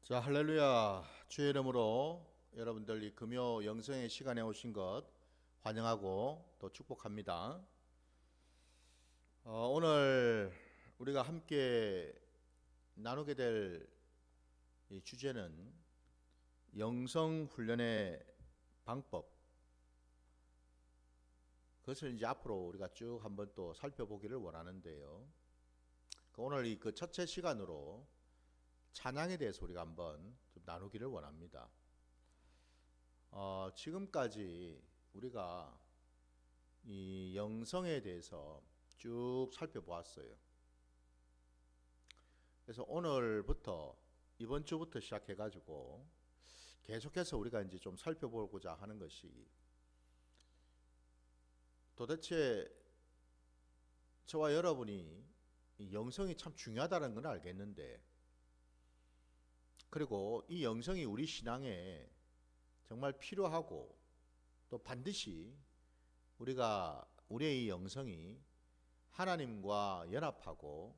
자, 할렐루야. 주의 이름으로 여러분들 이 금요 영성의 시간에 오신 것 환영하고 또 축복합니다. 오늘 우리가 함께 나누게 될 이 주제는 영성 훈련의 방법. 그것을 이제 앞으로 우리가 쭉 한번 또 살펴보기를 원하는데요. 오늘 이 첫째 시간으로 찬양에 대해서 우리가 한번 좀 나누기를 원합니다. 지금까지 우리가 이 영성에 대해서 쭉 살펴보았어요. 그래서 오늘부터 이번 주부터 시작해가지고 계속해서 우리가 이제 좀 살펴보고자 하는 것이 도대체 저와 여러분이 이 영성이 참 중요하다는 건 알겠는데, 그리고 이 영성이 우리 신앙에 정말 필요하고 또 반드시 우리의 이 영성이 하나님과 연합하고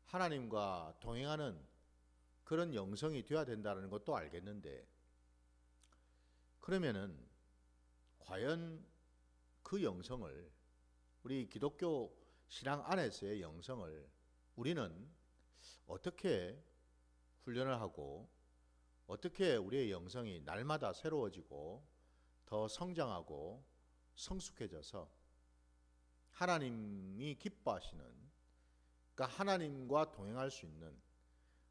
하나님과 동행하는 그런 영성이 되어야 된다는 것도 알겠는데, 그러면은 과연 그 영성을, 우리 기독교 신앙 안에서의 영성을 우리는 어떻게 훈련을 하고 어떻게 우리의 영성이 날마다 새로워지고 더 성장하고 성숙해져서 하나님이 기뻐하시는, 그러니까 하나님과 동행할 수 있는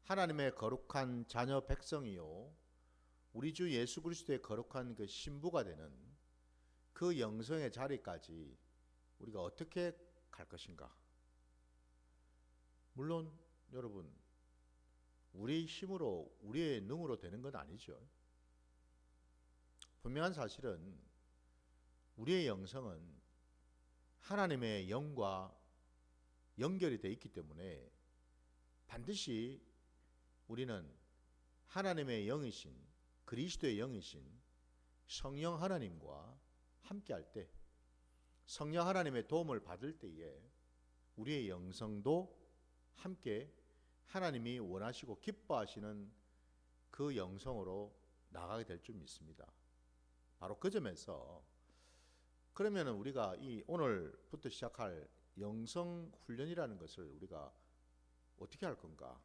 하나님의 거룩한 자녀 백성이요 우리 주 예수 그리스도의 거룩한 그 신부가 되는 그 영성의 자리까지 우리가 어떻게 갈 것인가. 물론 여러분, 우리 힘으로 우리의 능으로 되는 건 아니죠. 분명한 사실은 우리의 영성은 하나님의 영과 연결이 되어 있기 때문에 반드시 우리는 하나님의 영이신, 그리스도의 영이신 성령 하나님과 함께할 때, 성령 하나님의 도움을 받을 때에 우리의 영성도 함께 하나님이 원하시고 기뻐하시는 그 영성으로 나가게 될 줄 믿습니다. 바로 그 점에서 그러면 우리가 이 오늘부터 시작할 영성 훈련이라는 것을 우리가 어떻게 할 건가?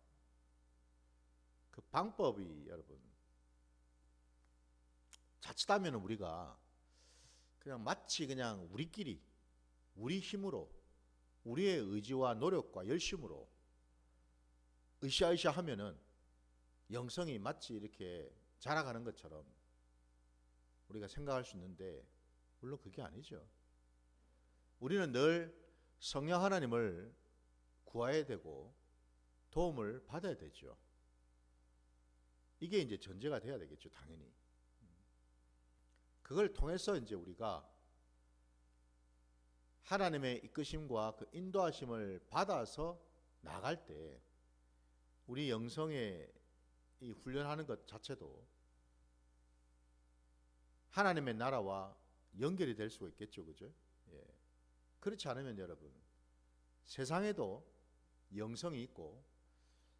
그 방법이 여러분, 자칫하면 우리가 그냥 마치 그냥 우리끼리 우리 힘으로 우리의 의지와 노력과 열심으로 으쌰으쌰 하면은 영성이 마치 이렇게 자라가는 것처럼 우리가 생각할 수 있는데, 물론 그게 아니죠. 우리는 늘 성령 하나님을 구해야 되고 도움을 받아야 되죠. 이게 이제 전제가 돼야 되겠죠, 당연히. 그걸 통해서 이제 우리가 하나님의 이끄심과 그 인도하심을 받아서 나갈 때 우리 영성의 이 훈련하는 것 자체도 하나님의 나라와 연결이 될 수가 있겠죠, 그죠? 예. 그렇지 않으면 여러분, 세상에도 영성이 있고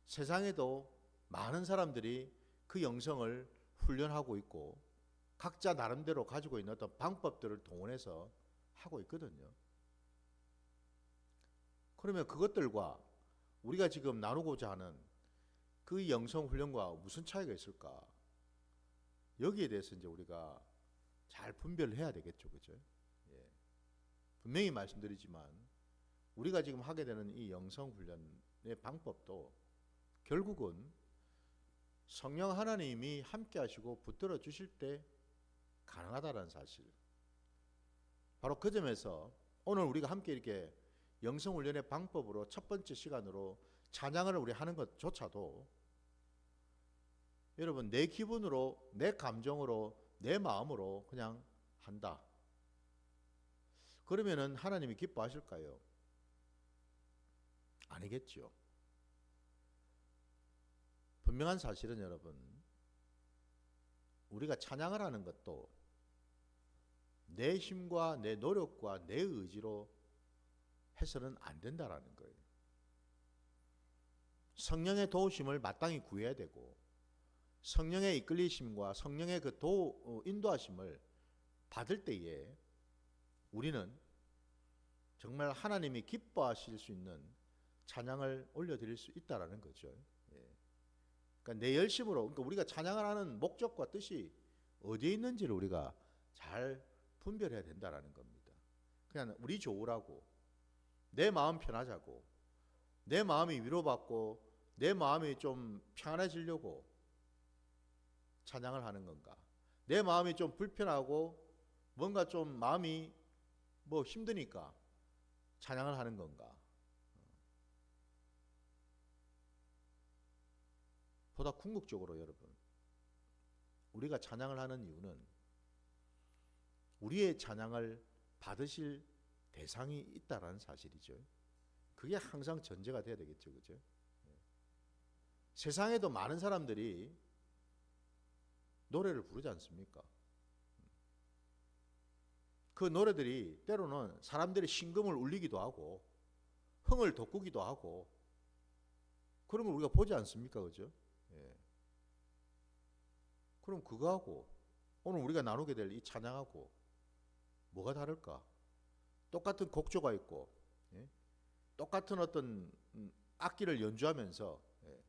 세상에도 많은 사람들이 그 영성을 훈련하고 있고 각자 나름대로 가지고 있는 어떤 방법들을 동원해서 하고 있거든요. 그러면 그것들과 우리가 지금 나누고자 하는 그 영성 훈련과 무슨 차이가 있을까? 여기에 대해서 이제 우리가 잘 분별을 해야 되겠죠, 그죠? 예. 분명히 말씀드리지만 우리가 지금 하게 되는 이 영성 훈련의 방법도 결국은 성령 하나님이 함께 하시고 붙들어 주실 때 가능하다는 사실. 바로 그 점에서 오늘 우리가 함께 이렇게 영성 훈련의 방법으로 첫 번째 시간으로 찬양을 우리 하는 것조차도 여러분, 내 기분으로, 내 감정으로, 내 마음으로 그냥 한다. 그러면은 하나님이 기뻐하실까요? 아니겠죠. 분명한 사실은 여러분, 우리가 찬양을 하는 것도 내 힘과 내 노력과 내 의지로 해서는 안 된다라는 거예요. 성령의 도우심을 마땅히 구해야 되고 성령의 이끌리심과 성령의 그 인도하심을 받을 때에 우리는 정말 하나님이 기뻐하실 수 있는 찬양을 올려드릴 수 있다라는 거죠. 예. 그러니까 내 열심으로, 그러니까 우리가 찬양을 하는 목적과 뜻이 어디에 있는지를 우리가 잘 분별해야 된다라는 겁니다. 그냥 우리 좋으라고, 내 마음 편하자고, 내 마음이 위로받고 내 마음이 좀 평안해지려고 찬양을 하는 건가? 내 마음이 좀 불편하고 뭔가 좀 마음이 뭐 힘드니까 찬양을 하는 건가? 보다 궁극적으로 여러분, 우리가 찬양을 하는 이유는 우리의 찬양을 받으실 대상이 있다라는 사실이죠. 그게 항상 전제가 돼야 되겠죠, 그죠? 세상에도 많은 사람들이 노래를 부르지 않습니까? 그 노래들이 때로는 사람들의 심금을 울리기도 하고 흥을 돋구기도 하고 그런 걸 우리가 보지 않습니까? 그죠? 예. 그럼 그거하고 오늘 우리가 나누게 될 이 찬양하고 뭐가 다를까? 똑같은 곡조가 있고, 예? 똑같은 어떤 악기를 연주하면서, 예?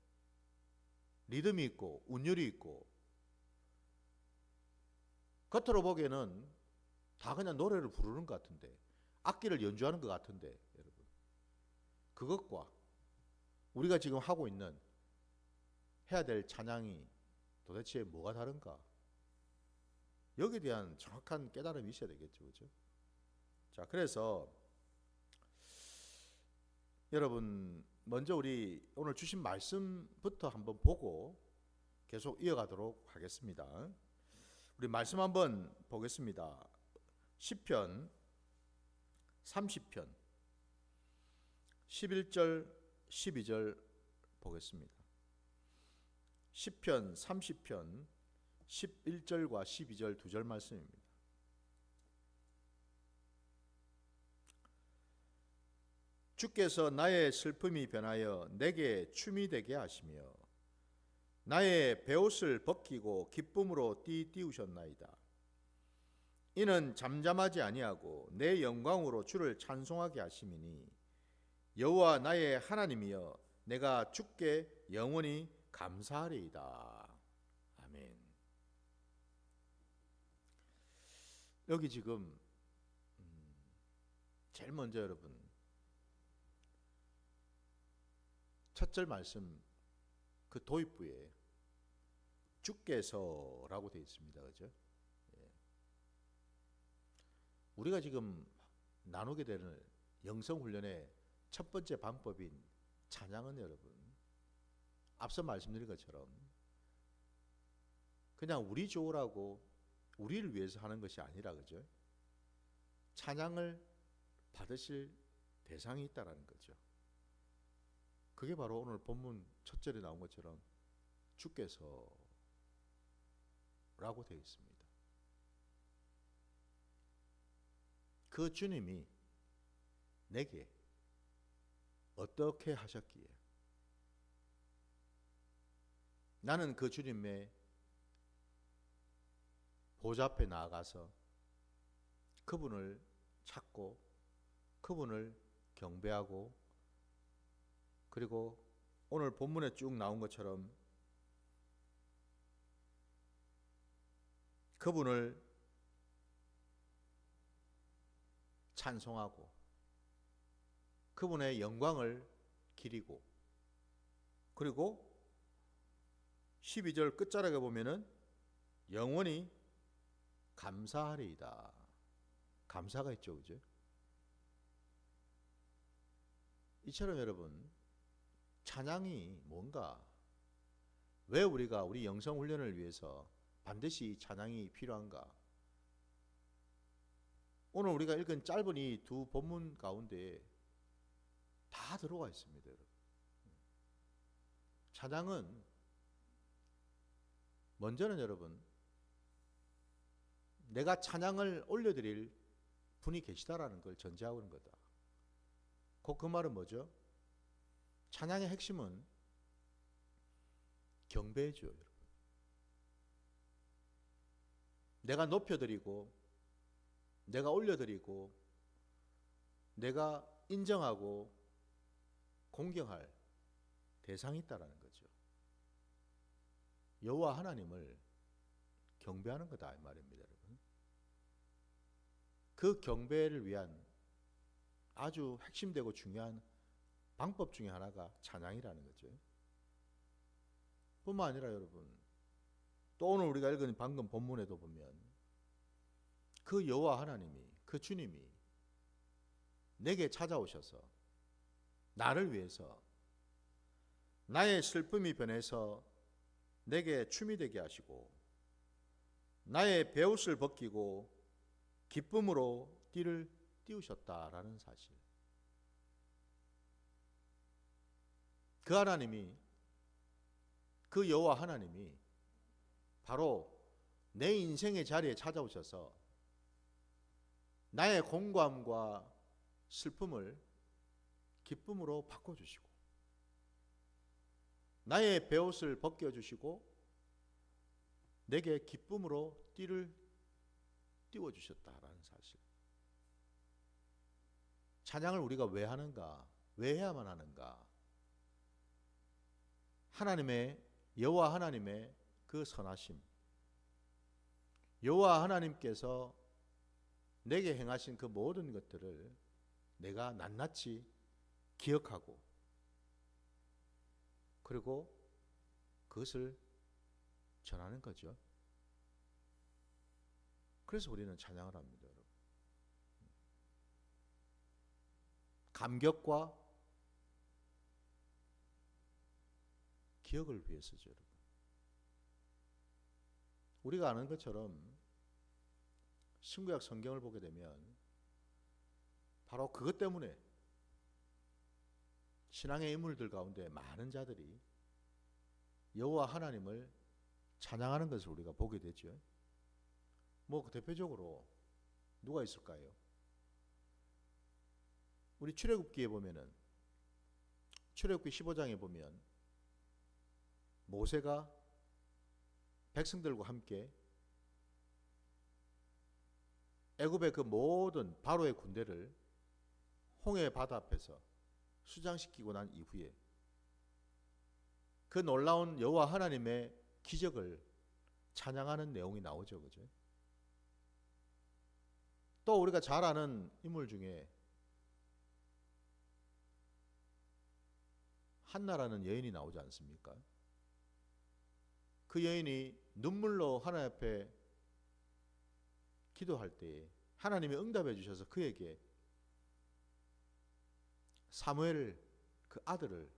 리듬이 있고 운율이 있고, 겉으로 보기에는 다 그냥 노래를 부르는 것 같은데, 악기를 연주하는 것 같은데, 여러분, 그것과 우리가 지금 하고 있는 해야 될 찬양이 도대체 뭐가 다른가? 여기에 대한 정확한 깨달음이 있어야 되겠죠, 그렇죠? 자, 그래서 여러분, 먼저 우리 오늘 주신 말씀부터 한번 보고 계속 이어가도록 하겠습니다. 우리 말씀 한번 보겠습니다. 시편 30편 11절 12절 보겠습니다. 시편 30편 11절과 12절 두 절 말씀입니다. 주께서 나의 슬픔이 변하여 내게 춤이 되게 하시며 나의 베옷을 벗기고 기쁨으로 띠우셨나이다. 이는 잠잠하지 아니하고 내 영광으로 주를 찬송하게 하심이니 여호와 나의 하나님이여 내가 주께 영원히 감사하리이다. 아멘. 여기 지금 제일 먼저 여러분 첫 절 말씀 그 도입부에 주께서라고 되어 있습니다. 그죠? 예. 우리가 지금 나누게 되는 영성훈련의 첫 번째 방법인 찬양은 여러분, 앞서 말씀드린 것처럼 그냥 우리 좋으라고 우리를 위해서 하는 것이 아니라, 그죠? 찬양을 받으실 대상이 있다라는 거죠. 그게 바로 오늘 본문 첫 절에 나온 것처럼 주께서 라고 되어 있습니다. 그 주님이 내게 어떻게 하셨기에 나는 그 주님의 보좌 앞에 나아가서 그분을 찾고 그분을 경배하고, 그리고 오늘 본문에 쭉 나온 것처럼 그분을 찬송하고 그분의 영광을 기리고, 그리고 12절 끝자락에 보면은 영원히 감사하리이다. 감사가 있죠, 그죠? 이처럼 여러분, 찬양이 뭔가, 왜 우리가 우리 영성 훈련을 위해서 반드시 찬양이 필요한가? 오늘 우리가 읽은 짧은 이 두 본문 가운데 다 들어가 있습니다, 여러분. 찬양은 먼저는 여러분, 내가 찬양을 올려드릴 분이 계시다라는 걸 전제하고 있는 거다. 곧 그 말은 뭐죠? 찬양의 핵심은 경배죠, 여러분. 내가 높여드리고 내가 올려드리고 내가 인정하고 공경할 대상이 있다라는 거죠. 여호와 하나님을 경배하는 거다 이 말입니다, 여러분. 그 경배를 위한 아주 핵심되고 중요한 방법 중에 하나가 찬양이라는 거죠. 뿐만 아니라 여러분, 또 오늘 우리가 읽은 방금 본문에도 보면 그 여호와 하나님이, 그 주님이 내게 찾아오셔서 나를 위해서 나의 슬픔이 변해서 내게 춤이 되게 하시고 나의 베옷을 벗기고 기쁨으로 띠를 띄우셨다라는 사실. 그 하나님이, 그 여호와 하나님이 바로 내 인생의 자리에 찾아오셔서 나의 공고함과 슬픔을 기쁨으로 바꿔주시고 나의 베옷을 벗겨주시고 내게 기쁨으로 띠를 띄워주셨다라는 사실. 찬양을 우리가 왜 하는가? 왜 해야만 하는가? 하나님의, 여호와 하나님의 그 선하심, 여호와 하나님께서 내게 행하신 그 모든 것들을 내가 낱낱이 기억하고 그리고 그것을 전하는 거죠. 그래서 우리는 찬양을 합니다, 여러분. 감격과 기억을 위해서죠, 여러분. 우리가 아는 것처럼 신구약 성경을 보게 되면 바로 그것 때문에 신앙의 인물들 가운데 많은 자들이 여호와 하나님을 찬양하는 것을 우리가 보게 되죠. 뭐 대표적으로 누가 있을까요? 우리 출애굽기에 보면은, 출애굽기 15장에 보면 모세가 백성들과 함께 애굽의 그 모든 바로의 군대를 홍해 바다 앞에서 수장시키고 난 이후에 그 놀라운 여호와 하나님의 기적을 찬양하는 내용이 나오죠, 그죠? 또 우리가 잘 아는 인물 중에 한나라는 여인이 나오지 않습니까? 그 여인이 눈물로 하나님 앞에 기도할 때 하나님이 응답해 주셔서 그에게 사무엘 그 아들을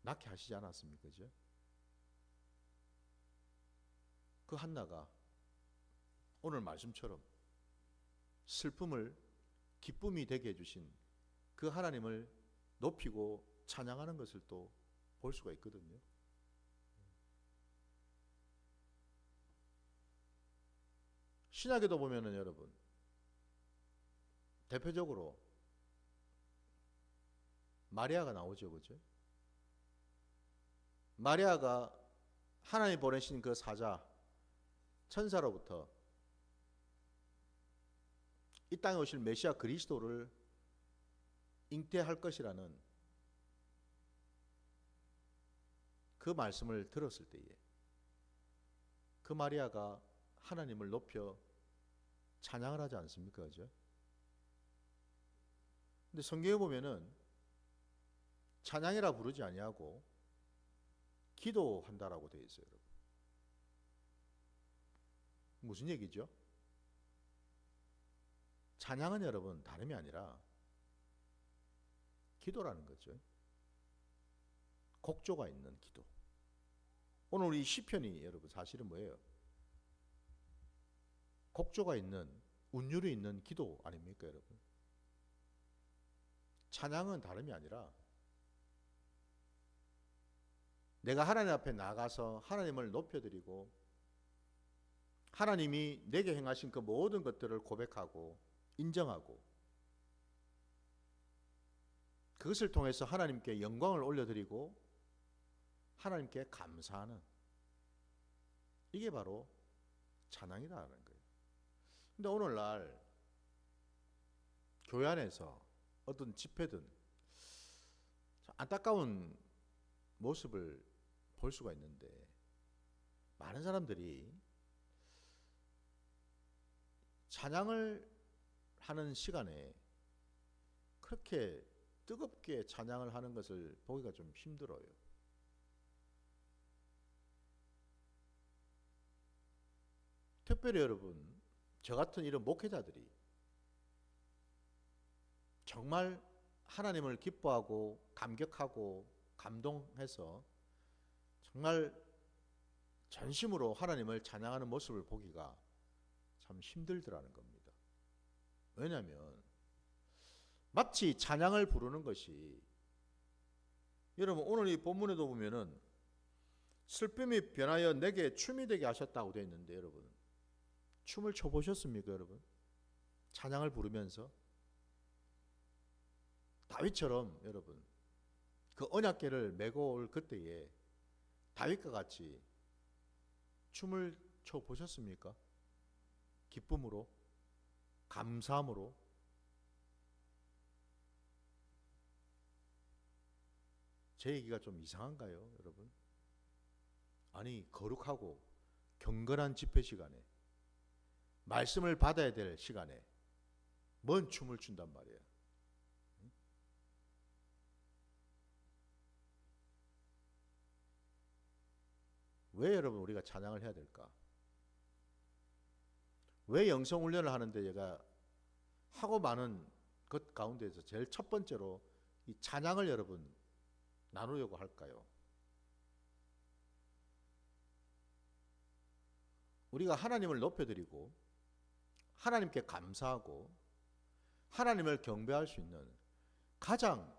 낳게 하시지 않았습니까? 그죠? 그 한나가 오늘 말씀처럼 슬픔을 기쁨이 되게 해주신 그 하나님을 높이고 찬양하는 것을 또 볼 수가 있거든요. 신약에도 보면은 여러분, 대표적으로 마리아가 나오죠, 그죠? 마리아가 하나님 보내신 그 사자, 천사로부터 이 땅에 오실 메시아 그리스도를 잉태할 것이라는 그 말씀을 들었을 때에 그 마리아가 하나님을 높여 찬양을 하지 않습니까? 그죠? 근데 성경에 보면은 찬양이라 부르지 아니하고 기도한다라고 되어 있어요, 여러분. 무슨 얘기죠? 찬양은 여러분 다름이 아니라 기도라는 거죠. 곡조가 있는 기도. 오늘 우리 시편이 여러분 사실은 뭐예요? 곡조가 있는, 운율이 있는 기도 아닙니까, 여러분? 찬양은 다름이 아니라 내가 하나님 앞에 나가서 하나님을 높여드리고 하나님이 내게 행하신 그 모든 것들을 고백하고 인정하고 그것을 통해서 하나님께 영광을 올려드리고 하나님께 감사하는, 이게 바로 찬양이라는 거예요. 근데 오늘날 교회 안에서 어떤 집회든 안타까운 모습을 볼 수가 있는데, 많은 사람들이 찬양을 하는 시간에 그렇게 뜨겁게 찬양을 하는 것을 보기가 좀 힘들어요. 특별히 여러분, 저 같은 이런 목회자들이 정말 하나님을 기뻐하고 감격하고 감동해서 정말 전심으로 하나님을 찬양하는 모습을 보기가 참 힘들더라는 겁니다. 왜냐하면 마치 찬양을 부르는 것이, 여러분 오늘 이 본문에도 보면은 슬픔이 변하여 내게 춤이 되게 하셨다고 되어 있는데, 여러분 춤을 춰보셨습니까? 여러분 찬양을 부르면서 다윗처럼 여러분 그 언약궤를 메고 올 그때에 다윗과 같이 춤을 춰 보셨습니까? 기쁨으로, 감사함으로. 제 얘기가 좀 이상한가요, 여러분? 아니, 거룩하고 경건한 집회 시간에, 말씀을 받아야 될 시간에 뭔 춤을 춘단 말이에요. 왜 여러분 우리가 찬양을 해야 될까? 왜 영성 훈련을 하는데 제가 하고 많은 것 가운데서 제일 첫 번째로 이 찬양을 여러분 나누려고 할까요? 우리가 하나님을 높여드리고 하나님께 감사하고 하나님을 경배할 수 있는 가장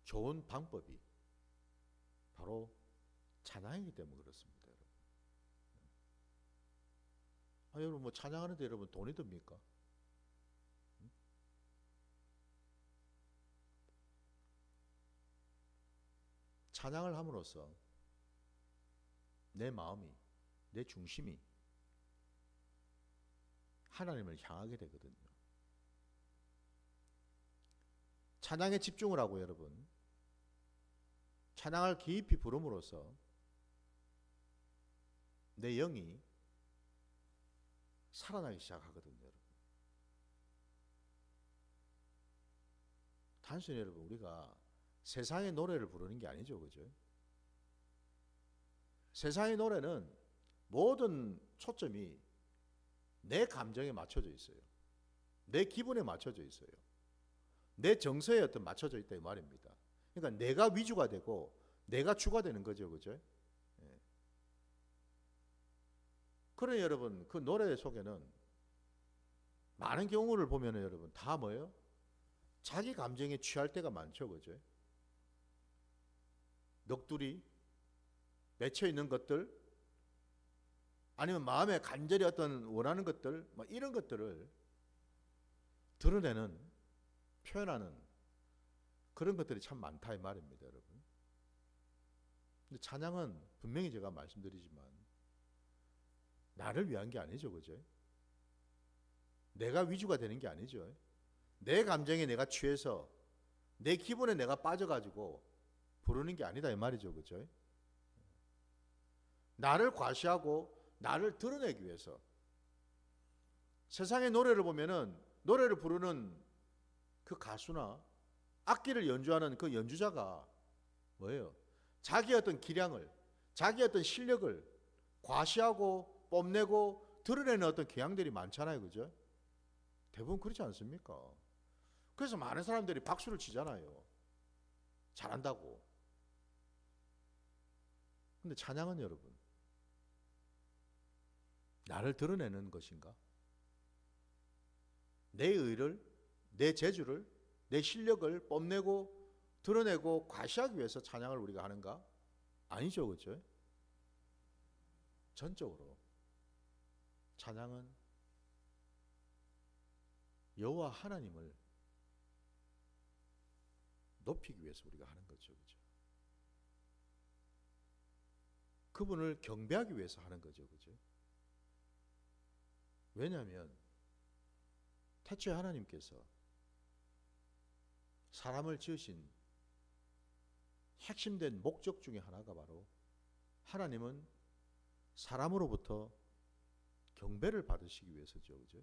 좋은 방법이 바로 찬양이기 때문에 그렇습니다, 여러분. 여러분 뭐 찬양하는데 여러분 돈이 듭니까? 찬양을 함으로써 내 마음이, 내 중심이 하나님을 향하게 되거든요. 찬양에 집중을 하고 여러분 찬양을 깊이 부름으로써 내 영이 살아나기 시작하거든요, 여러분. 단순히 여러분 우리가 세상의 노래를 부르는 게 아니죠, 그죠? 세상의 노래는 모든 초점이 내 감정에 맞춰져 있어요. 내 기분에 맞춰져 있어요. 내 정서에 어떤 맞춰져 있다 이 말입니다. 그러니까 내가 위주가 되고 내가 주가 되는 거죠, 그죠? 예. 그러니 여러분 그 노래 속에는 많은 경우를 보면 여러분 다 뭐예요? 자기 감정에 취할 때가 많죠, 그죠? 넋두리, 맺혀 있는 것들, 아니면 마음에 간절히 어떤 원하는 것들, 뭐 이런 것들을 드러내는, 표현하는 그런 것들이 참 많다 이 말입니다, 여러분. 근데 찬양은 분명히 제가 말씀드리지만 나를 위한 게 아니죠, 그죠? 내가 위주가 되는 게 아니죠. 내 감정에 내가 취해서 내 기분에 내가 빠져가지고 부르는 게 아니다 이 말이죠, 그죠? 나를 과시하고 나를 드러내기 위해서. 세상의 노래를 보면은 노래를 부르는 그 가수나 악기를 연주하는 그 연주자가 뭐예요? 자기의 어떤 기량을, 자기의 어떤 실력을 과시하고 뽐내고 드러내는 어떤 경향들이 많잖아요, 그죠? 대부분 그렇지 않습니까? 그래서 많은 사람들이 박수를 치잖아요. 잘한다고. 근데 찬양은 여러분 나를 드러내는 것인가? 내 의를, 내 재주를, 내 실력을 뽐내고 드러내고 과시하기 위해서 찬양을 우리가 하는가? 아니죠, 그렇죠? 전적으로 찬양은 여호와 하나님을 높이기 위해서 우리가 하는 거죠, 그렇죠? 그분을 경배하기 위해서 하는 거죠, 그렇죠? 왜냐하면 태초에 하나님께서 사람을 지으신 핵심된 목적 중에 하나가 바로 하나님은 사람으로부터 경배를 받으시기 위해서죠. 그죠?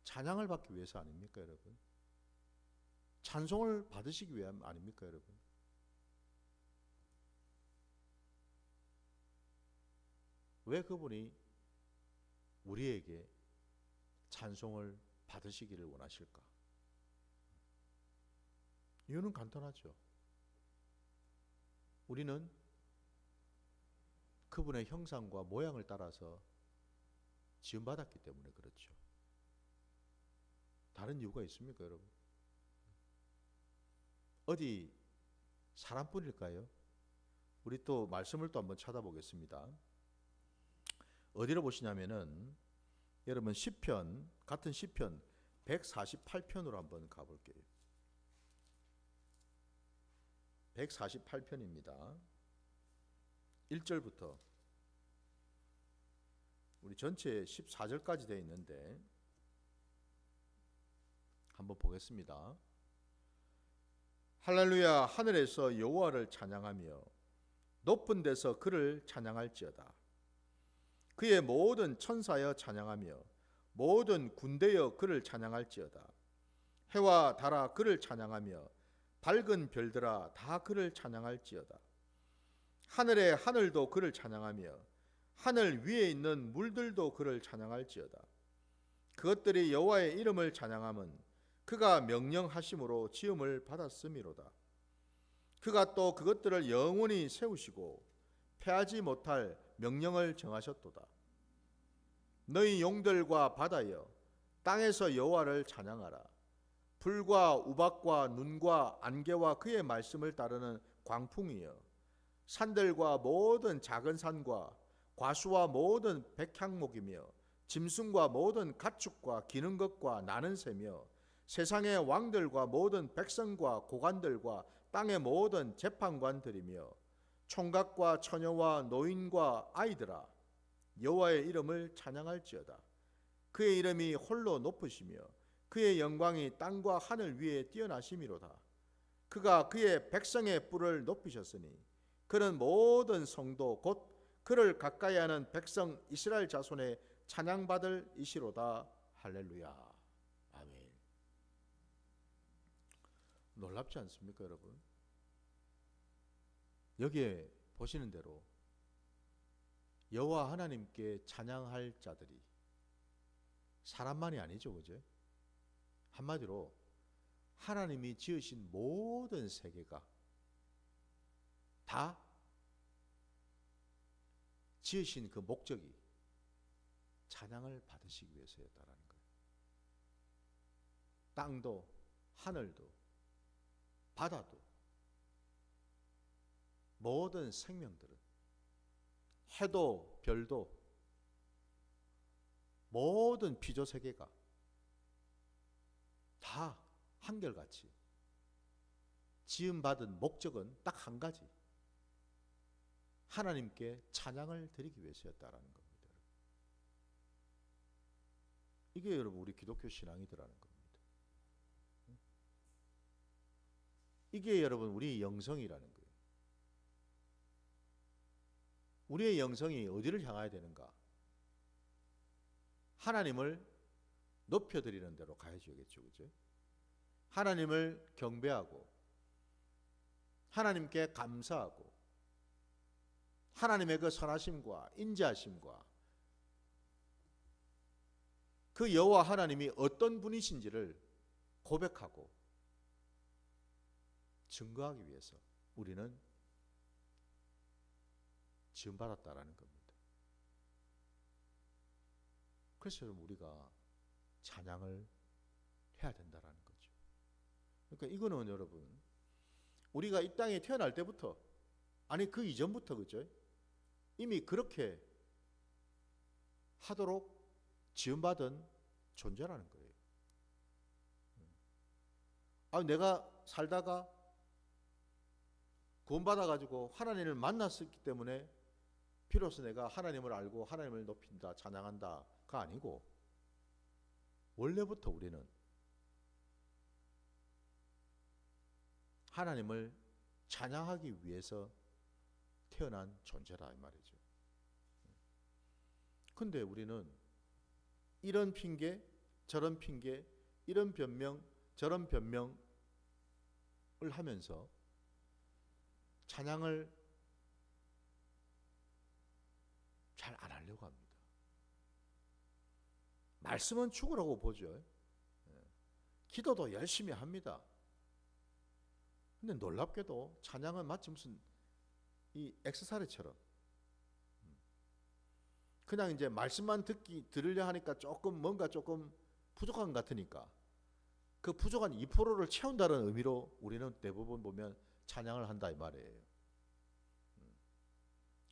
찬양을 받기 위해서 아닙니까, 여러분? 찬송을 받으시기 위함 아닙니까, 여러분? 왜 그분이 우리에게 찬송을 받으시기를 원하실까? 이유는 간단하죠. 우리는 그분의 형상과 모양을 따라서 지음받았기 때문에 그렇죠. 다른 이유가 있습니까, 여러분? 어디 사람뿐일까요? 우리 또 말씀을 또 한번 찾아보겠습니다. 어디로 보시냐면은 여러분 시편, 같은 시편 148편으로 한번 가볼게요. 148편입니다. 1절부터 우리 전체 14절까지 되어 있는데 한번 보겠습니다. 할렐루야, 하늘에서 여호와를 찬양하며 높은 데서 그를 찬양할지어다. 그의 모든 천사여 찬양하며 모든 군대여 그를 찬양할지어다. 해와 달아 그를 찬양하며 밝은 별들아 다 그를 찬양할지어다. 하늘의 하늘도 그를 찬양하며 하늘 위에 있는 물들도 그를 찬양할지어다. 그것들이 여호와의 이름을 찬양함은 그가 명령하심으로 지음을 받았음이로다. 그가 또 그것들을 영원히 세우시고 패하지 못할 명령을 정하셨도다. 너희 용들과 바다여 땅에서 여호와를 찬양하라. 불과 우박과 눈과 안개와 그의 말씀을 따르는 광풍이여 산들과 모든 작은 산과 과수와 모든 백향목이며 짐승과 모든 가축과 기는 것과 나는 새며 세상의 왕들과 모든 백성과 고관들과 땅의 모든 재판관들이며 총각과 처녀와 노인과 아이들아 여호와의 이름을 찬양할지어다. 그의 이름이 홀로 높으시며 그의 영광이 땅과 하늘 위에 뛰어나심이로다. 그가 그의 백성의 뿔을 높이셨으니 그는 모든 성도 곧 그를 가까이하는 백성 이스라엘 자손의 찬양받을 이시로다. 할렐루야. 아멘. 놀랍지 않습니까, 여러분? 여기에 보시는 대로 여호와 하나님께 찬양할 자들이 사람만이 아니죠, 그죠? 한마디로 하나님이 지으신 모든 세계가 다 지으신 그 목적이 찬양을 받으시기 위해서였다라는 거예요. 땅도 하늘도 바다도 모든 생명들은 해도 별도 모든 피조 세계가 다 한결같이 지음받은 목적은 딱 한 가지, 하나님께 찬양을 드리기 위해서였다라는 겁니다. 이게 여러분 우리 기독교 신앙이더라는 겁니다. 이게 여러분 우리 영성이라는 거예요. 우리의 영성이 어디를 향해야 되는가? 하나님을 높여드리는 대로 가야겠죠, 그죠? 하나님을 경배하고 하나님께 감사하고 하나님의 그 선하심과 인자하심과 그 여호와 하나님이 어떤 분이신지를 고백하고 증거하기 위해서 우리는 지음받았다라는 겁니다. 그래서 우리가 찬양을 해야 된다라는 거죠. 그러니까 이거는 여러분 우리가 이 땅에 태어날 때부터, 아니 그 이전부터, 그죠? 이미 그렇게 하도록 지음받은 존재라는 거예요. 내가 살다가 구원받아가지고 하나님을 만났었기 때문에 비로소 내가 하나님을 알고 하나님을 높인다, 찬양한다, 아니고 원래부터 우리는 하나님을 찬양하기 위해서 태어난 존재라 이 말이죠. 근데 우리는 이런 핑계 저런 핑계 이런 변명 저런 변명을 하면서 찬양을 잘 안 하려고 합니다. 말씀은 죽으라고 보죠. 기도도 열심히 합니다. 근데 놀랍게도 찬양은 마치 무슨 이 엑스사리처럼 그냥 이제 말씀만 들으려 하니까 뭔가 조금 부족한 것 같으니까 그 부족한 2%를 채운다는 의미로 우리는 대부분 보면 찬양을 한다 이 말이에요.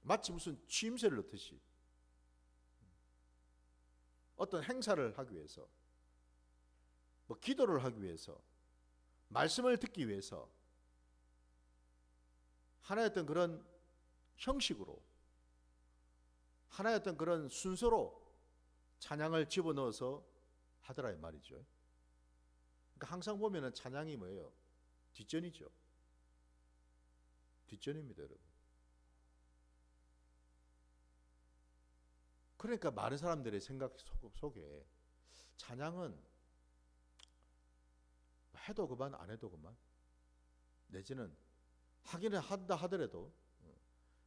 마치 무슨 취임새를 넣듯이 어떤 행사를 하기 위해서 뭐 기도를 하기 위해서 말씀을 듣기 위해서 하나의 어떤 그런 형식으로 하나의 어떤 그런 순서로 찬양을 집어넣어서 하더라 이 말이죠. 그러니까 항상 보면은 찬양이 뭐예요? 뒷전이죠. 뒷전입니다, 여러분. 그러니까 많은 사람들의 생각 속에 찬양은 해도 그만 안 해도 그만 내지는 하기는 한다 하더라도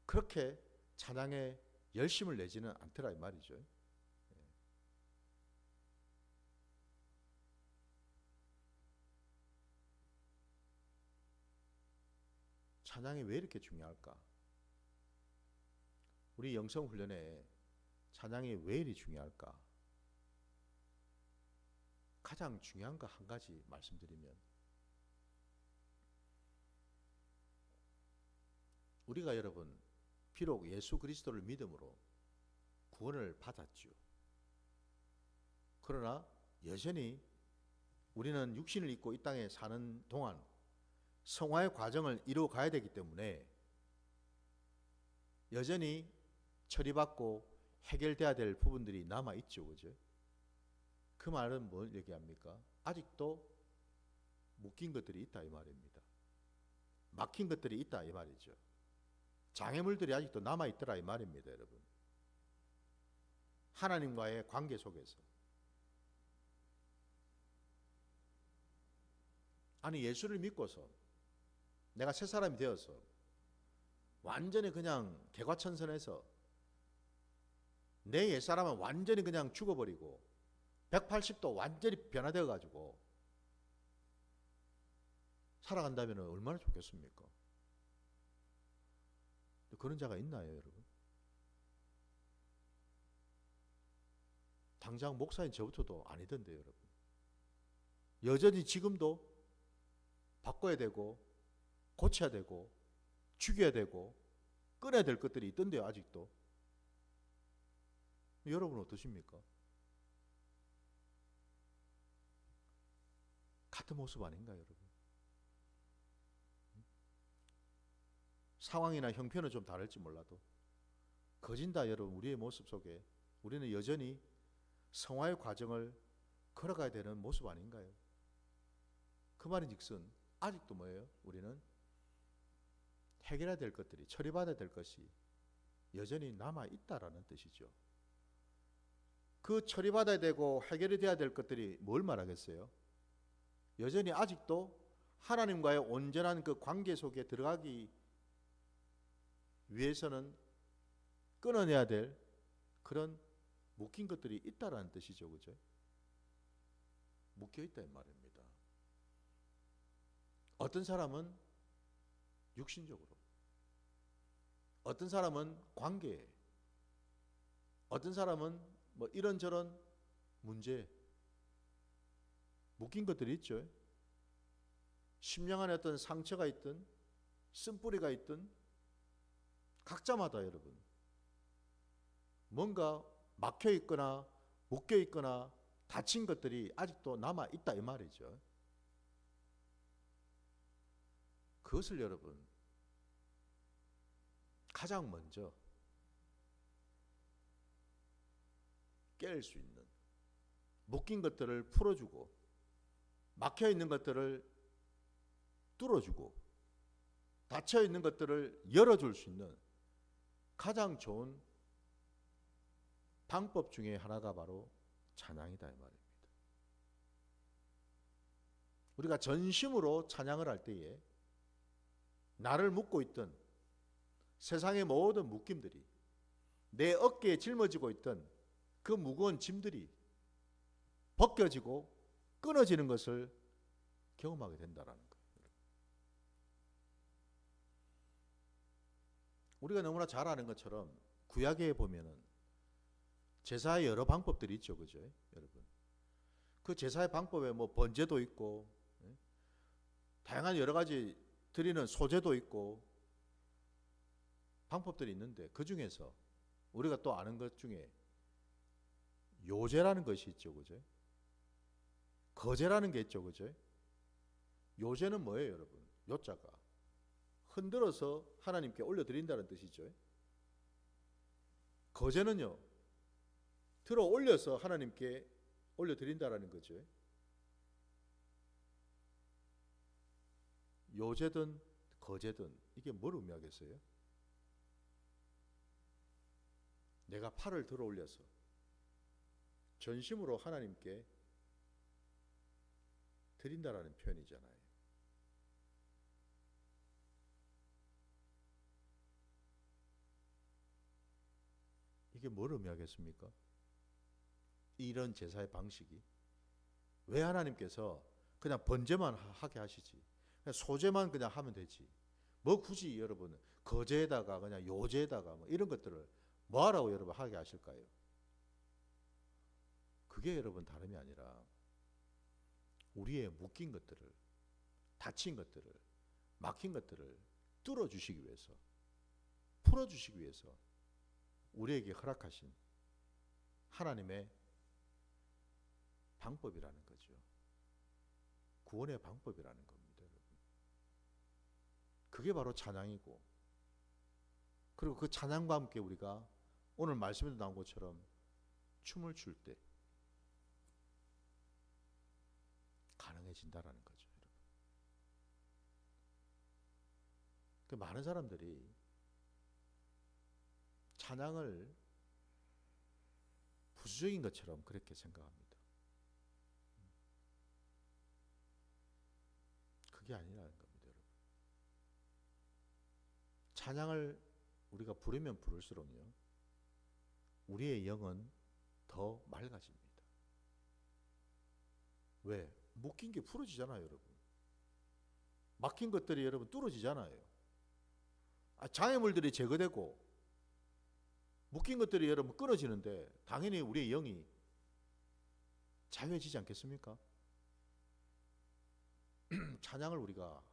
그렇게 찬양에 열심을 내지는 않더라 이 말이죠. 찬양이 왜 이렇게 중요할까? 우리 영성 훈련에 찬양이 왜 이리 중요할까? 가장 중요한 거 한 가지 말씀드리면 우리가 여러분 비록 예수 그리스도를 믿음으로 구원을 받았죠. 그러나 여전히 우리는 육신을 입고 이 땅에 사는 동안 성화의 과정을 이루어가야 되기 때문에 여전히 처리받고 해결돼야 될 부분들이 남아있죠. 그죠? 그 말은 뭘 얘기합니까? 아직도 묶인 것들이 있다 이 말입니다. 막힌 것들이 있다 이 말이죠. 장애물들이 아직도 남아있더라 이 말입니다. 여러분, 하나님과의 관계 속에서 아니 예수를 믿고서 내가 새 사람이 되어서 완전히 그냥 개과천선해서 내 옛사람은 완전히 그냥 죽어버리고 180도 완전히 변화되어 가지고 살아간다면 얼마나 좋겠습니까? 그런 자가 있나요, 여러분? 당장 목사인 저부터도 아니던데요, 여러분. 여전히 지금도 바꿔야 되고 고쳐야 되고 죽여야 되고 끊어야 될 것들이 있던데요, 아직도. 여러분 어떠십니까? 같은 모습 아닌가요, 여러분? 상황이나 형편은 좀 다를지 몰라도 거진다 여러분 우리의 모습 속에 우리는 여전히 성화의 과정을 걸어가야 되는 모습 아닌가요? 그 말인즉슨 아직도 뭐예요? 우리는 해결해야 될 것들이 처리받아야 될 것이 여전히 남아있다라는 뜻이죠. 그 처리받아야 되고 해결이 돼야 될 것들이 뭘 말하겠어요? 여전히 아직도 하나님과의 온전한 그 관계 속에 들어가기 위해서는 끊어내야 될 그런 묶인 것들이 있다라는 뜻이죠. 그죠? 묶여 있다 이 말입니다. 어떤 사람은 육신적으로, 어떤 사람은 관계에, 어떤 사람은 뭐 이런저런 문제 묶인 것들이 있죠. 심령 안에 어떤 상처가 있든 쓴뿌리가 있든 각자마다 여러분 뭔가 막혀 있거나 묶여 있거나 다친 것들이 아직도 남아 있다 이 말이죠. 그것을 여러분 가장 먼저 깰 수 있는, 묶인 것들을 풀어주고 막혀 있는 것들을 뚫어주고 닫혀 있는 것들을 열어줄 수 있는 가장 좋은 방법 중에 하나가 바로 찬양이다 이 말입니다. 우리가 전심으로 찬양을 할 때에 나를 묶고 있던 세상의 모든 묶임들이, 내 어깨에 짊어지고 있던 그 무거운 짐들이 벗겨지고 끊어지는 것을 경험하게 된다는 거예요. 우리가 너무나 잘 아는 것처럼 구약에 보면은 제사의 여러 방법들이 있죠, 그죠, 여러분? 그 제사의 방법에 뭐 번제도 있고, 다양한 여러 가지 드리는 소제도 있고 방법들이 있는데, 그 중에서 우리가 또 아는 것 중에 요제라는 것이 있죠, 그죠? 거제라는 게 있죠, 그죠? 요제는 뭐예요, 여러분? 요자가 흔들어서 하나님께 올려드린다는 뜻이죠. 거제는요, 들어 올려서 하나님께 올려드린다라는 거죠. 요제든 거제든 이게 뭘 의미하겠어요? 내가 팔을 들어 올려서 전심으로 하나님께 드린다라는 표현이잖아요. 이게 뭘 의미하겠습니까? 이런 제사의 방식이 왜 하나님께서 그냥 번제만 하게 하시지, 그냥 소제만 그냥 하면 되지, 뭐 굳이 여러분 거제에다가 그냥 요제에다가 뭐 이런 것들을 뭐하라고 여러분 하게 하실까요? 그게 여러분 다름이 아니라 우리의 묶인 것들을, 닫힌 것들을, 막힌 것들을 뚫어주시기 위해서, 풀어주시기 위해서 우리에게 허락하신 하나님의 방법이라는 거죠. 구원의 방법이라는 겁니다, 여러분. 그게 바로 찬양이고, 그리고 그 찬양과 함께 우리가 오늘 말씀에도 나온 것처럼 춤을 출 때 가능해진다라는 거죠, 여러분. 그 많은 사람들이 찬양을 부수적인 것처럼 그렇게 생각합니다. 그게 아니라는 겁니다, 여러분. 찬양을 우리가 부르면 부를수록요, 우리의 영은 더 맑아집니다. 왜? 묶인 게 풀어지잖아요, 여러분. 막힌 것들이 여러분 뚫어지잖아요. 장애물들이 제거되고 묶인 것들이 여러분 끊어지는데 당연히 우리의 영이 자유해지지 않겠습니까? 찬양을 우리가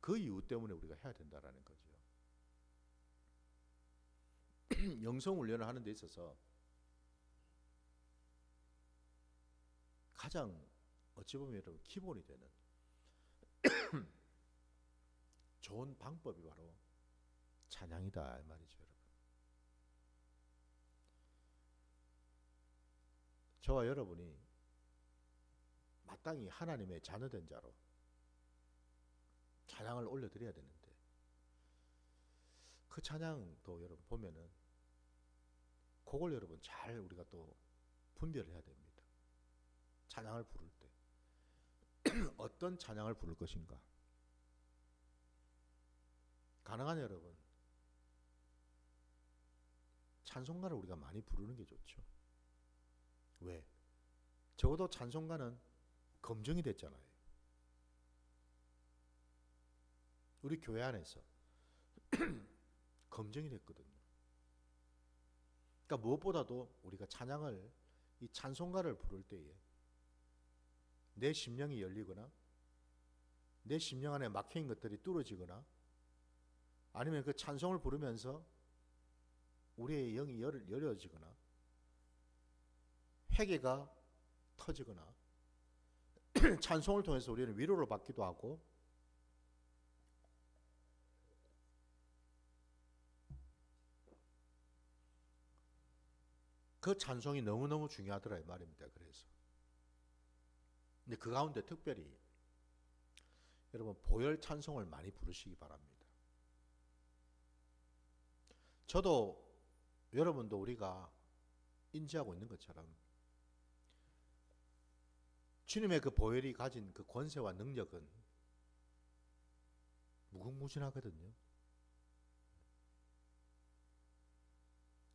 그 이유 때문에 우리가 해야 된다라는 거죠. 영성 훈련을 하는 데 있어서 가장 어찌 보면 여러분 기본이 되는 좋은 방법이 바로 찬양이다 이 말이죠, 여러분. 저와 여러분이 마땅히 하나님의 자녀된 자로 찬양을 올려드려야 되는데, 그 찬양도 여러분 보면은 그걸 여러분 잘 우리가 또 분별을 해야 됩니다. 찬양을 부를 때 어떤 찬양을 부를 것인가. 가능한 여러분 찬송가를 우리가 많이 부르는 게 좋죠. 왜? 적어도 찬송가는 검증이 됐잖아요. 우리 교회 안에서 검증이 됐거든요. 그러니까 무엇보다도 우리가 찬양을, 이 찬송가를 부를 때에 내 심령이 열리거나 내 심령 안에 막혀있는 것들이 뚫어지거나, 아니면 그 찬송을 부르면서 우리의 영이 열려지거나 회개가 터지거나 찬송을 통해서 우리는 위로를 받기도 하고, 그 찬송이 너무너무 중요하더라 이 말입니다. 그래서 근데 그 가운데 특별히 여러분 보혈 찬송을 많이 부르시기 바랍니다. 저도 여러분도 우리가 인지하고 있는 것처럼 주님의 그 보혈이 가진 그 권세와 능력은 무궁무진하거든요.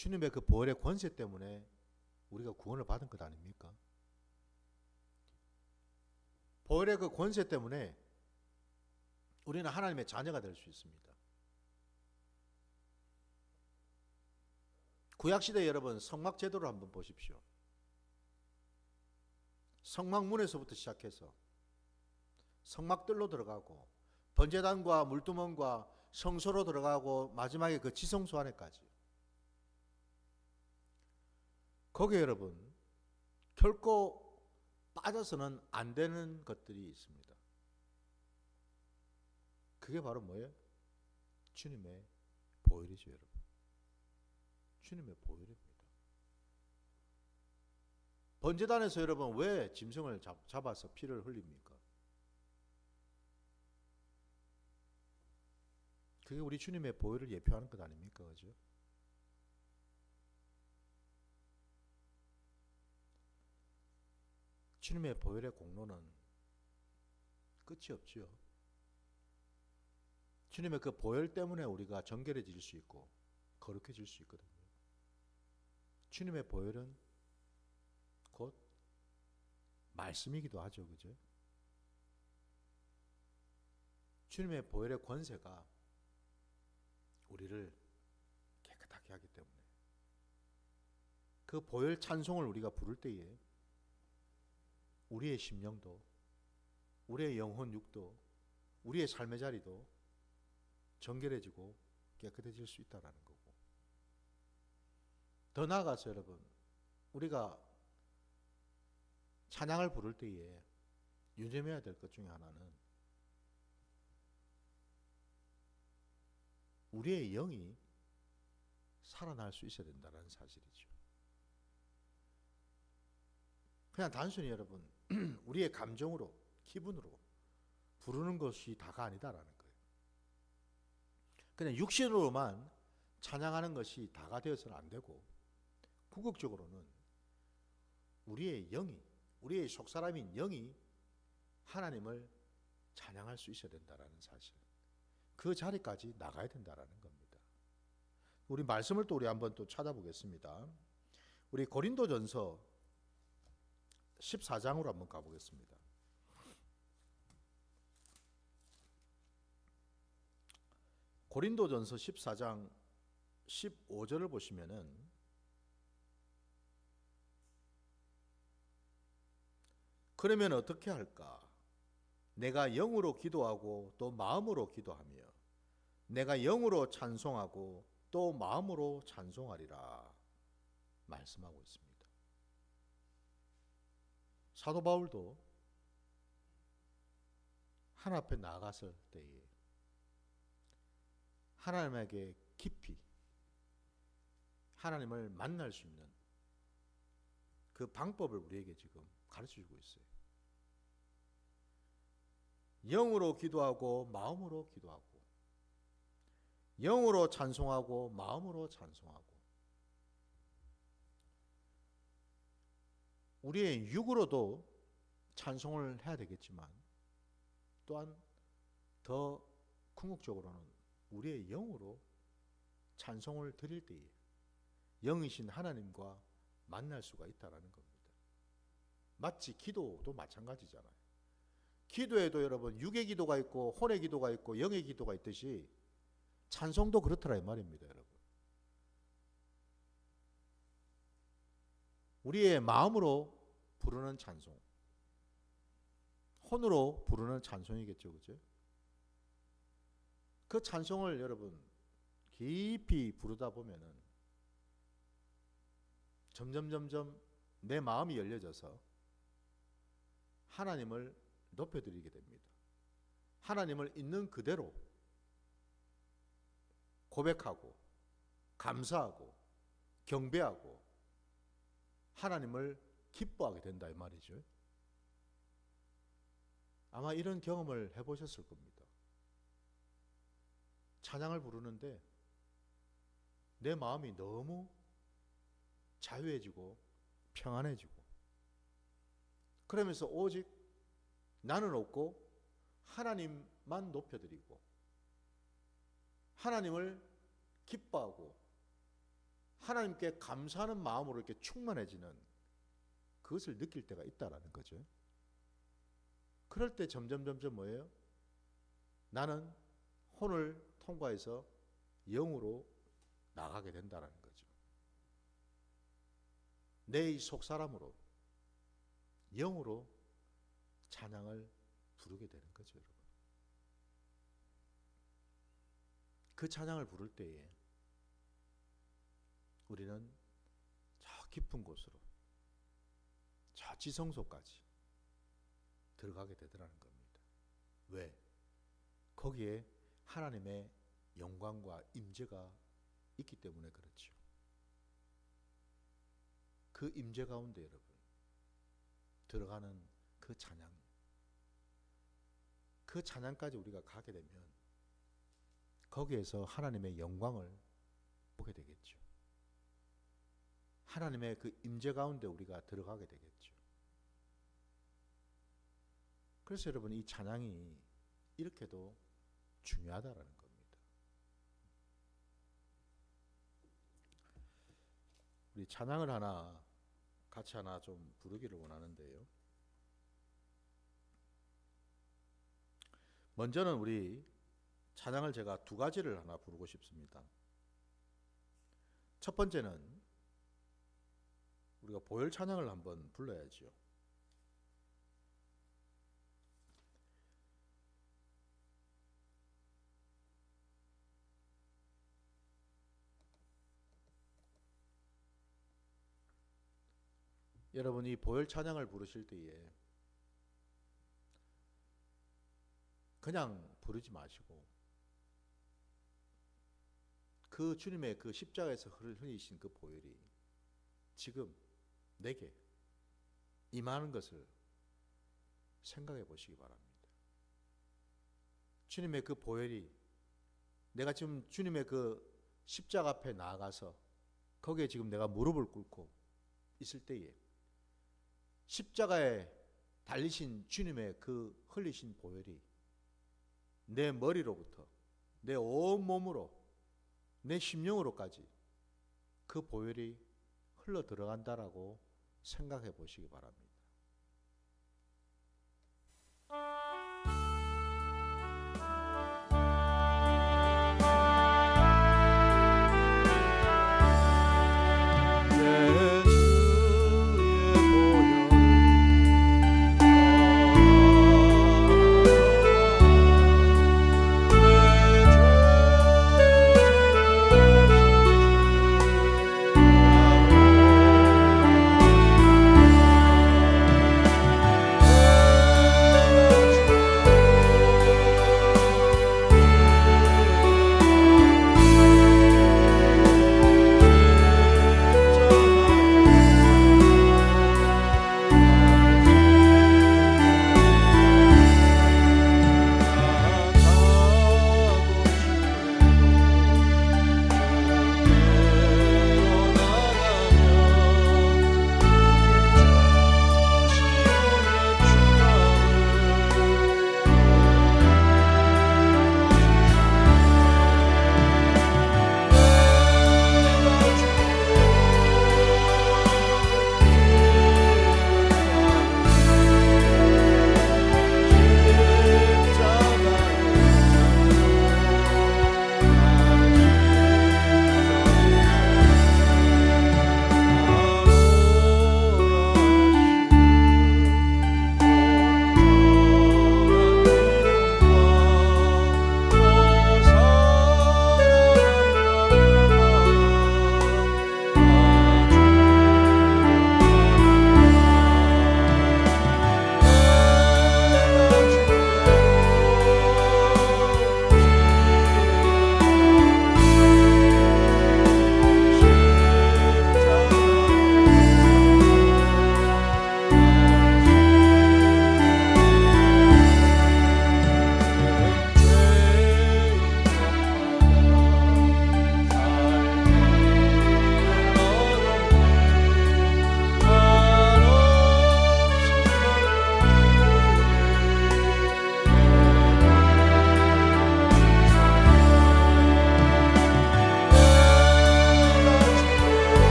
주님의 그 보혈의 권세 때문에 우리가 구원을 받은 것 아닙니까? 보혈의 그 권세 때문에 우리는 하나님의 자녀가 될 수 있습니다. 구약시대 여러분 성막 제도를 한번 보십시오. 성막문에서부터 시작해서 성막들로 들어가고 번제단과 물두멍과 성소로 들어가고 마지막에 그 지성소 안에까지 거기에 여러분 결코 빠져서는 안 되는 것들이 있습니다. 그게 바로 뭐예요? 주님의 보혈이죠 여러분. 주님의 보혈입니다. 번제단에서 여러분 왜 짐승을 잡아서 피를 흘립니까? 그게 우리 주님의 보혈을 예표하는 것 아닙니까? 그죠? 주님의 보혈의 공로는 끝이 없지요. 주님의 그 보혈 때문에 우리가 정결해질 수 있고 거룩해질 수 있거든요. 주님의 보혈은 곧 말씀이기도 하죠. 그죠? 주님의 보혈의 권세가 우리를 깨끗하게 하기 때문에 그 보혈 찬송을 우리가 부를 때에 우리의 심령도 우리의 영혼 육도 우리의 삶의 자리도 정결해지고 깨끗해질 수 있다는 거고 더 나아가서 여러분 우리가 찬양을 부를 때에 유념해야 될 것 중에 하나는 우리의 영이 살아날 수 있어야 된다는 사실이죠. 그냥 단순히 여러분 우리의 감정으로 기분으로 부르는 것이 다가 아니다라는 거예요. 그냥 육신으로만 찬양하는 것이 다가 되어서는 안 되고 궁극적으로는 우리의 영이 우리의 속사람인 영이 하나님을 찬양할 수 있어야 된다라는 사실. 그 자리까지 나가야 된다라는 겁니다. 우리 말씀을 또 우리 한번 또 찾아보겠습니다. 우리 고린도전서 14장으로 한번 가보겠습니다. 고린도전서 14장 15절을 보시면은 그러면 어떻게 할까? 내가 영으로 기도하고 또 마음으로 기도하며 내가 영으로 찬송하고 또 마음으로 찬송하리라 말씀하고 있습니다. 사도 바울도 하나님 앞에 나아갔을 때에 하나님에게 깊이 하나님을 만날 수 있는 그 방법을 우리에게 지금 가르쳐주고 있어요. 영으로 기도하고 마음으로 기도하고 영으로 찬송하고 마음으로 찬송하고 우리의 육으로도 찬송을 해야 되겠지만 또한 더 궁극적으로는 우리의 영으로 찬송을 드릴 때에 영이신 하나님과 만날 수가 있다는 겁니다. 마치 기도도 마찬가지잖아요. 기도에도 여러분 육의 기도가 있고 혼의 기도가 있고 영의 기도가 있듯이 찬송도 그렇더라 이 말입니다. 여러분 우리의 마음으로 부르는 찬송 혼으로 부르는 찬송이겠죠. 그죠? 그 찬송을 여러분 깊이 부르다 보면은 점점 내 마음이 열려져서 하나님을 높여드리게 됩니다. 하나님을 있는 그대로 고백하고 감사하고 경배하고 하나님을 기뻐하게 된다 이 말이죠. 아마 이런 경험을 해보셨을 겁니다. 찬양을 부르는데 내 마음이 너무 자유해지고 평안해지고, 그러면서 오직 나는 없고 하나님만 높여드리고 하나님을 기뻐하고 하나님께 감사하는 마음으로 이렇게 충만해지는 그것을 느낄 때가 있다라는 거죠. 그럴 때 점점 뭐예요? 나는 혼을 통과해서 영으로 나가게 된다는 거죠. 내 이 속사람으로 영으로 찬양을 부르게 되는 거죠, 여러분. 그 찬양을 부를 때에 우리는 저 깊은 곳으로, 저 지성소까지 들어가게 되더라는 겁니다. 왜? 거기에 하나님의 영광과 임재가 있기 때문에 그렇죠. 그 임재 가운데 여러분 들어가는 그 찬양, 그 찬양까지 우리가 가게 되면 거기에서 하나님의 영광을 보게 되겠죠. 하나님의 그 임재 가운데 우리가 들어가게 되겠죠. 그래서 여러분 이 찬양이 이렇게도 중요하다라는 겁니다. 우리 찬양을 같이 하나 좀 부르기를 원하는데요. 먼저는 우리 찬양을 제가 두 가지를 하나 부르고 싶습니다. 첫 번째는 우리가 보혈 찬양을 한번 불러야죠. 여러분 이 보혈 찬양을 부르실 때에 그냥 부르지 마시고 그 주님의 그 십자가에서 흘리신 그 보혈이 지금 내게 임하는 것을 생각해 보시기 바랍니다. 주님의 그 보혈이 내가 지금 주님의 그 십자가 앞에 나아가서 거기에 지금 내가 무릎을 꿇고 있을 때에 십자가에 달리신 주님의 그 흘리신 보혈이 내 머리로부터 내 온몸으로 내 심령으로까지 그 보혈이 흘러 들어간다라고 생각해 보시기 바랍니다.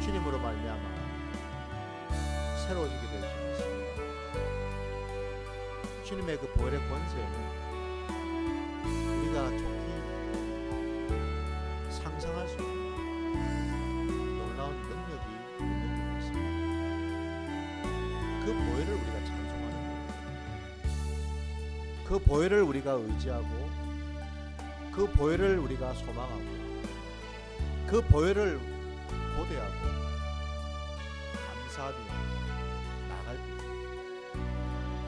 주님으로 말미암아 새로워지게 될 줄 믿습니다. 주님의 그 보혈의 권세는 우리가 좋게 상상할 수 없는 놀라운 능력이 있는 줄 믿습니다. 그 보혈을 우리가 찬송하는 거예요. 그 보혈을 우리가 의지하고 그 보혈을 우리가 소망하고 그 보혈을 고대하고 감사하며 나갈 때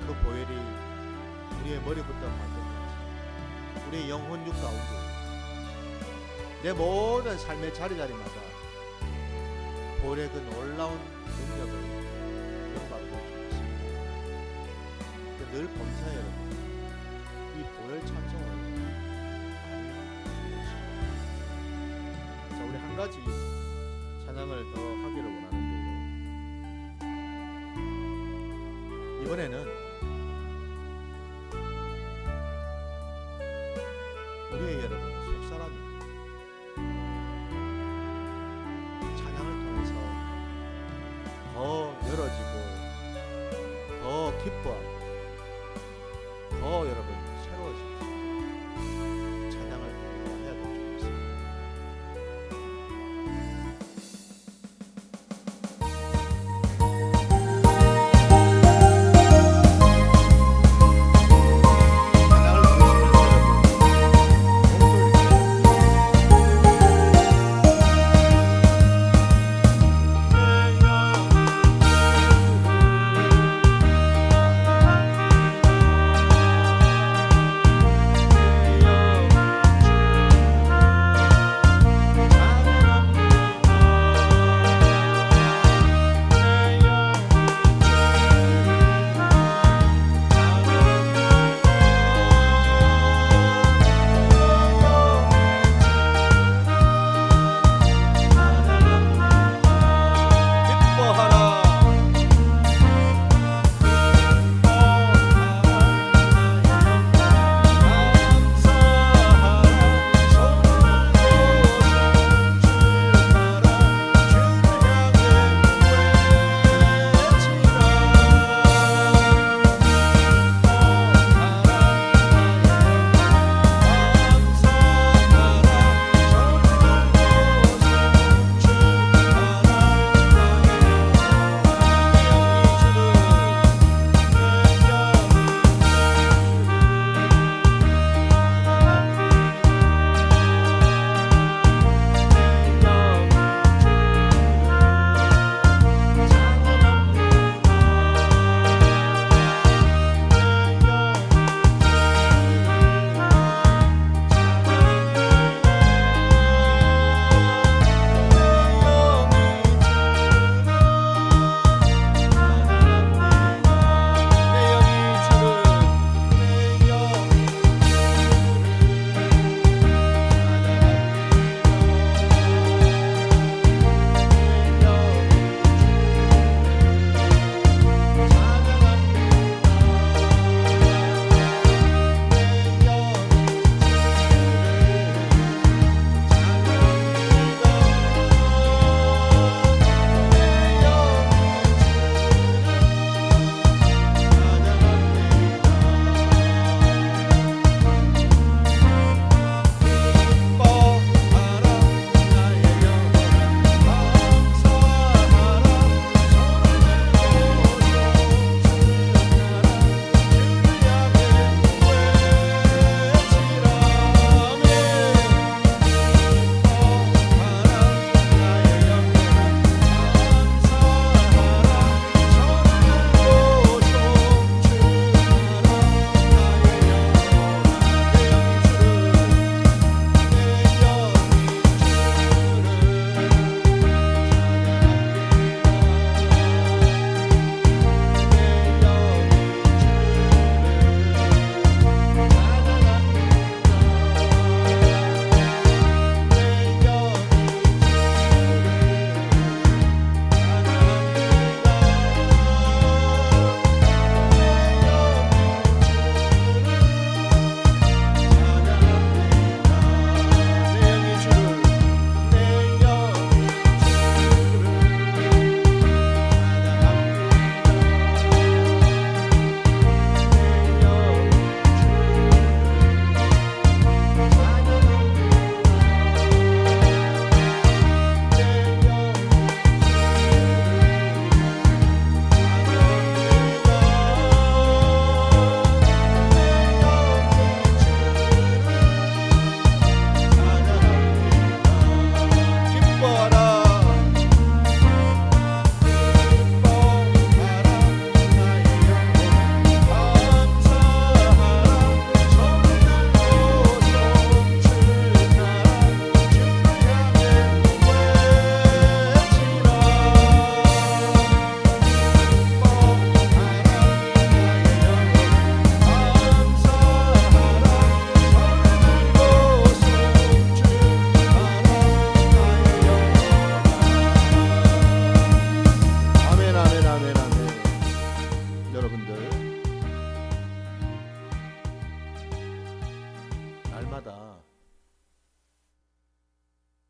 그 보혈이 우리의 머리부터 발끝까지 우리의 영혼 육 가운데 내 모든 삶의 자리자리마다 보혈의 그 놀라운 능력을 경험하게 해주셨습니다. 늘 범사에 여러분 이 보혈 찬송을 많이 해주십니다. 자, 우리 한 가지 찬양을 더 하기를 원하는데요. 이번에는 우리의 여러분 속사람이 찬양을 통해서 더 열어지고 더 기뻐하고 더 여러분 새로워질 수 있는 찬양을 해야 될 줄 믿습니다. 찬양을 부르시면서 여러분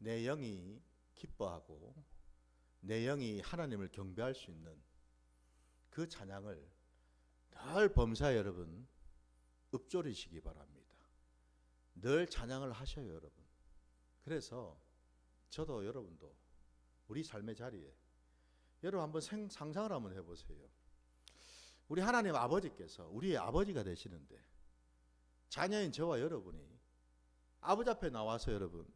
내 영이 기뻐하고 내 영이 하나님을 경배할 수 있는 그 찬양을 늘 범사에 여러분 읊조리시기 바랍니다. 늘 찬양을 하셔요, 여러분. 그래서 저도 여러분도 우리 삶의 자리에 여러분 한번 상상을 한번 해보세요. 우리 하나님 아버지께서 우리의 아버지가 되시는데 자녀인 저와 여러분이 아버지 앞에 나와서 여러분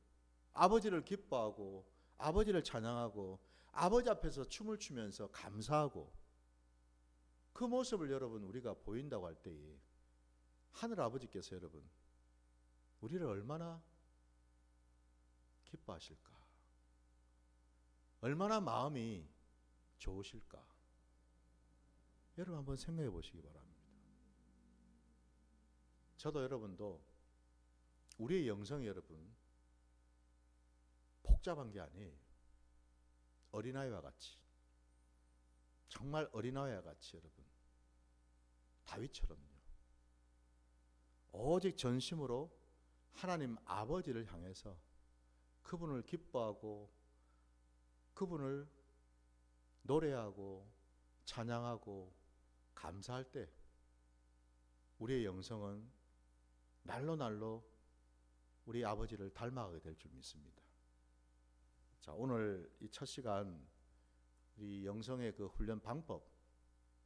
아버지를 기뻐하고 아버지를 찬양하고 아버지 앞에서 춤을 추면서 감사하고 그 모습을 여러분 우리가 보인다고 할 때에 하늘 아버지께서 여러분 우리를 얼마나 기뻐하실까? 얼마나 마음이 좋으실까? 여러분 한번 생각해 보시기 바랍니다. 저도 여러분도 우리의 영성이 여러분 복잡한 게 아니에요. 어린아이와 같이 정말 어린아이와 같이 여러분 다윗처럼요. 오직 전심으로 하나님 아버지를 향해서 그분을 기뻐하고 그분을 노래하고 찬양하고 감사할 때 우리의 영성은 날로 날로 우리 아버지를 닮아가게 될 줄 믿습니다. 자, 오늘 이 첫 시간 우리 영성의 그 훈련 방법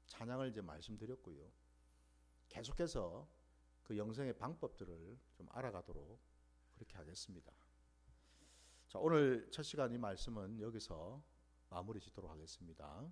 찬양을 이제 말씀드렸고요. 계속해서 그 영성의 방법들을 좀 알아가도록 그렇게 하겠습니다. 자, 오늘 첫 시간 이 말씀은 여기서 마무리 짓도록 하겠습니다.